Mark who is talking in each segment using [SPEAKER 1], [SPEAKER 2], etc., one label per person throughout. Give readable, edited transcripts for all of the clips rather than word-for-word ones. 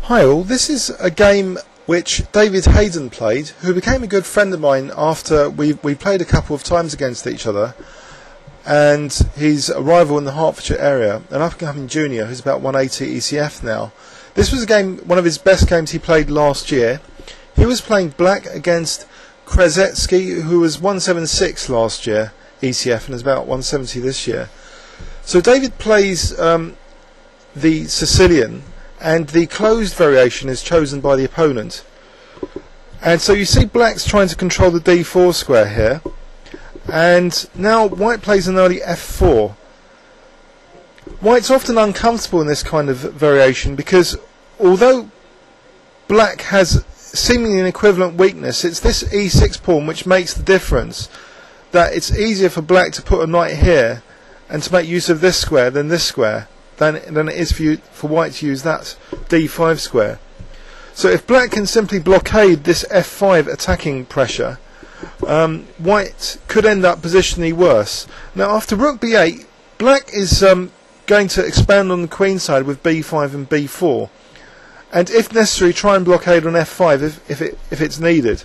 [SPEAKER 1] Hi all, this is a game which D.Haydon played, who became a good friend of mine after we played a couple of times against each other, and he's a rival in the Hertfordshire area, an up-and-coming junior who's about 180 ECF now. This was a game, one of his best games he played last year. He was playing black against Kraszeuwski, who was 176 last year ECF and is about 170 this year. So David plays the Sicilian, and the closed variation is chosen by the opponent. And so you see black's trying to control the d4 square here, and now white plays an early f4. White's often uncomfortable in this kind of variation because although black has seemingly an equivalent weakness, it's this e6 pawn which makes the difference, that it's easier for black to put a knight here and to make use of this square than this square, than it is for white to use that d5 square. So if black can simply blockade this f5 attacking pressure, white could end up positionally worse. Now after rook b8, black is going to expand on the queen side with b5 and b4, and if necessary try and blockade on f5 if it's needed.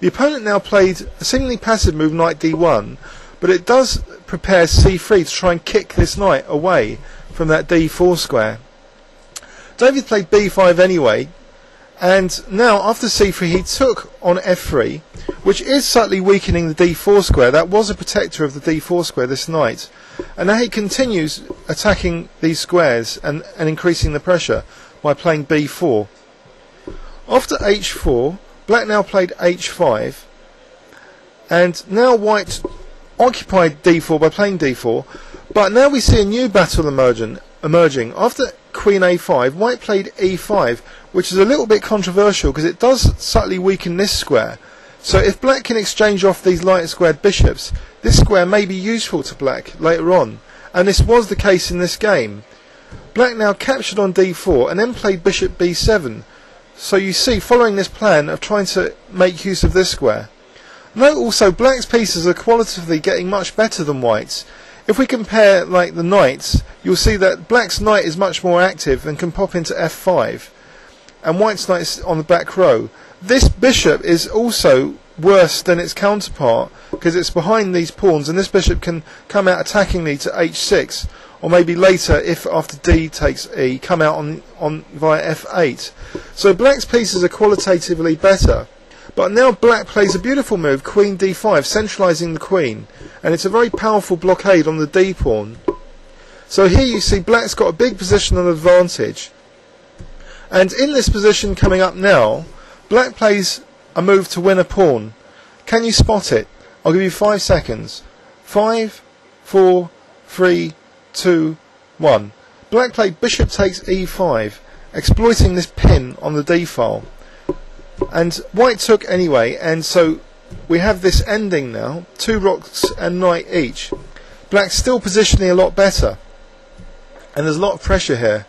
[SPEAKER 1] The opponent now played a seemingly passive move, knight d1, but it does prepare c3 to try and kick this knight away from that d4 square. David played b5 anyway, and now after c3 he took on f3, which is slightly weakening the d4 square. That was a protector of the d4 square, this knight, and now he continues attacking these squares and increasing the pressure by playing b4. After h4, black now played h5, and now white occupied d4 by playing d4, but now we see a new battle emerging. After queen a5, white played e5, which is a little bit controversial because it does slightly weaken this square. So if black can exchange off these light squared bishops, this square may be useful to black later on, and this was the case in this game. Black now captured on d4 and then played bishop b7. So you see, following this plan of trying to make use of this square. Note also, black's pieces are qualitatively getting much better than white's. If we compare like the knights, you'll see that black's knight is much more active and can pop into f5, and white's knight is on the back row. This bishop is also worse than its counterpart because it's behind these pawns, and this bishop can come out attackingly to h6, or maybe later, if after d takes e, come out on via f8. So black's pieces are qualitatively better. But now black plays a beautiful move, queen d5, centralising the queen, and it's a very powerful blockade on the d pawn. So here you see black's got a big positional advantage, and in this position coming up now, black plays a move to win a pawn. Can you spot it? I'll give you 5 seconds. 5, 4, 3, 2, 1. Black played bishop takes e5, exploiting this pin on the d file. And white took anyway, and so we have this ending now, 2 rooks and knight each. Black's still positioning a lot better, and there's a lot of pressure here.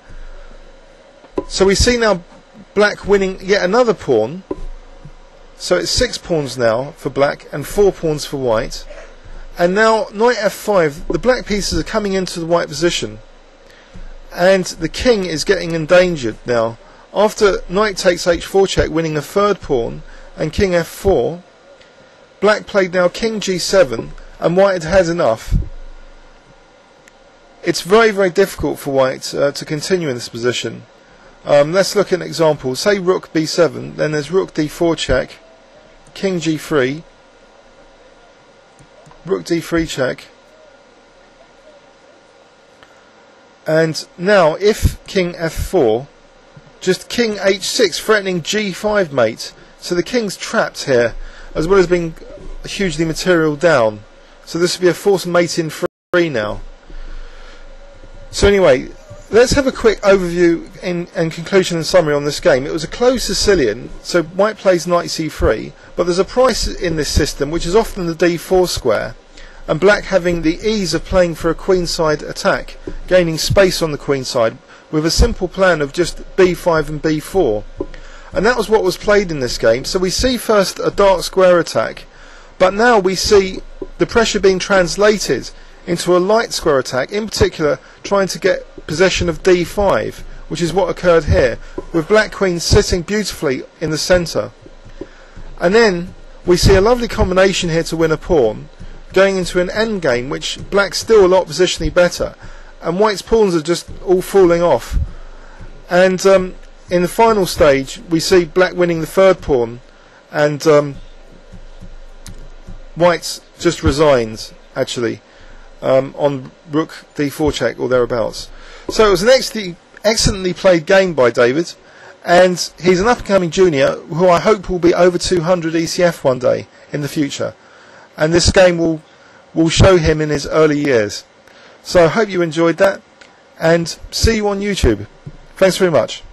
[SPEAKER 1] So we see now black winning yet another pawn, so it's 6 pawns now for black and 4 pawns for white. And now knight f5, the black pieces are coming into the white position, and the king is getting endangered now. After knight takes h4 check, winning a 3rd pawn, and king f4, black played now king g7, and white had had enough. It's very, very difficult for white to continue in this position. Let's look at an example. Say rook b7, then there's rook d4 check, king g3, rook d3 check, and now if king f4, just king h6 threatening g5 mate, so the king's trapped here as well as being hugely material down, so this would be a forced mate in 3 now. So anyway, let's have a quick overview and conclusion and summary on this game. It was a closed Sicilian, so white plays knight c3, but there's a price in this system which is often the d4 square, and black having the ease of playing for a queenside attack, gaining space on the queenside with a simple plan of just b5 and b4. And that was what was played in this game. So we see first a dark square attack, but now we see the pressure being translated into a light square attack, in particular trying to get possession of d5, which is what occurred here, with black queen sitting beautifully in the centre. And then we see a lovely combination here to win a pawn, going into an endgame, which black's still a lot positionally better, and white's pawns are just all falling off. And in the final stage, we see black winning the third pawn, and white's just resigned, actually, on rook d4 check or thereabouts. So it was an excellently played game by David, and he's an up-and-coming junior who I hope will be over 200 ECF one day in the future. And this game will show him in his early years. So I hope you enjoyed that, and see you on YouTube. Thanks very much.